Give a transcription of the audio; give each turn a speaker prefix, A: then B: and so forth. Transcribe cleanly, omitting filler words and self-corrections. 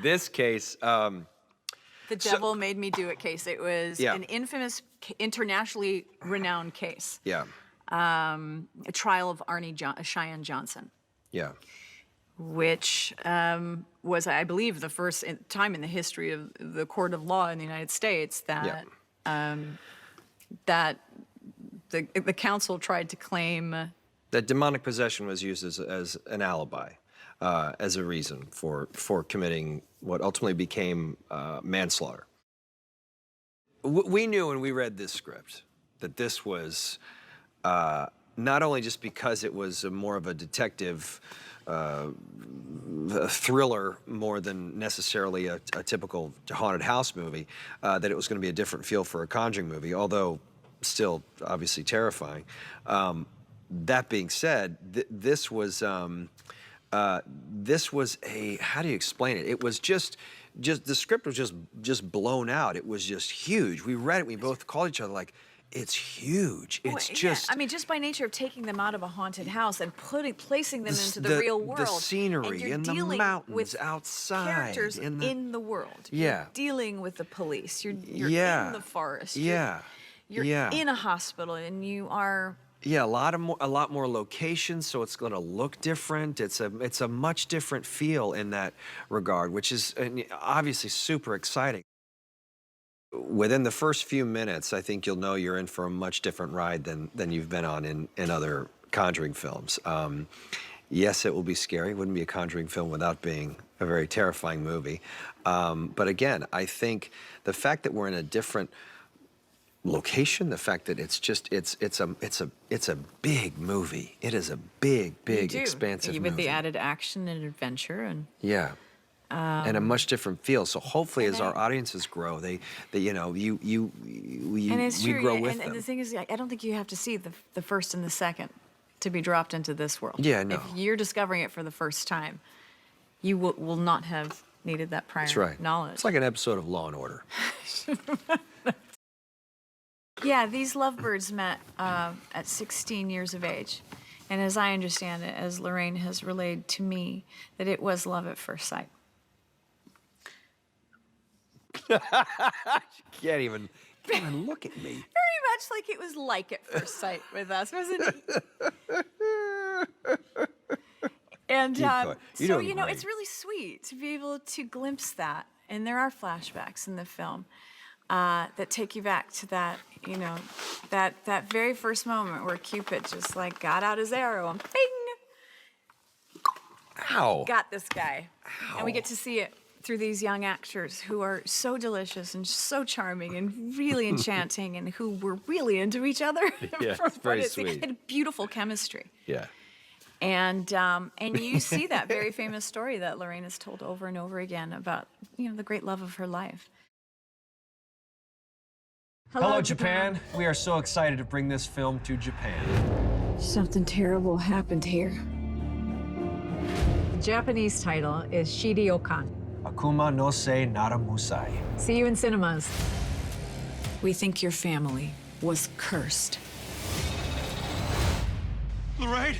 A: This case,
B: The Devil Made Me Do It case. It was an infamous, internationally renowned case.
A: Yeah.
B: A trial of Cheyenne Johnson.
A: Yeah.
B: Which was, I believe, the first time in the history of the court of law in the United States that that the council tried to claim
A: that demonic possession was used as an alibi, as a reason for committing what ultimately became manslaughter. We knew when we read this script that this was not only just because it was more of a detective thriller more than necessarily a typical haunted house movie, that it was going to be a different feel for a Conjuring movie, although still obviously terrifying. That being said, this was a, how do you explain it? It was just the script was just blown out. It was just huge. We read it, we both called each other like, it's huge. It's just.
B: Yeah. I mean, just by nature of taking them out of a haunted house and placing them into the real world.
A: The scenery and the mountains
B: with
A: outside.
B: Characters in the world.
A: Yeah.
B: You're dealing with the police. You're in the forest. You're in a hospital, and you are.
A: Yeah, a lot more locations, so it's going to look different. It's a much different feel in that regard, which is obviously super exciting. Within the first few minutes, I think you'll know you're in for a much different ride than you've been on in other Conjuring films. Yes, it will be scary. It wouldn't be a Conjuring film without being a very terrifying movie. But again, I think the fact that we're in a different location, the fact that it's a big movie. It is a big, expansive movie.
B: With the added action and adventure and.
A: Yeah. And a much different feel. So hopefully, as our audiences grow, we grow with them.
B: And the thing is, I don't think you have to see the first and the second to be dropped into this world.
A: Yeah, no.
B: If you're discovering it for the first time, you will not have needed that prior knowledge.
A: It's like an episode of Law and Order.
B: Yeah, these lovebirds met at 16 years of age. And as I understand it, as Lorraine has relayed to me, that it was love at first sight.
A: She can't even look at me.
B: Very much like it was like at first sight with us, wasn't it? And so, it's really sweet to be able to glimpse that. And there are flashbacks in the film that take you back to that, that very first moment where Cupid just like got out his arrow and bing!
A: Ow.
B: Got this guy.
A: Ow.
B: And we get to see it through these young actors who are so delicious and so charming and really enchanting and who were really into each other.
A: Yeah, it's very sweet.
B: They had beautiful chemistry.
A: Yeah.
B: And you see that very famous story that Lorraine has told over and over again about, the great love of her life.
A: Hello, Japan. We are so excited to bring this film to Japan.
B: Something terrible happened here. The Japanese title is Shiriokan.
A: Akuma no se nara musai.
B: See you in cinemas. We think your family was cursed.
A: Lorraine?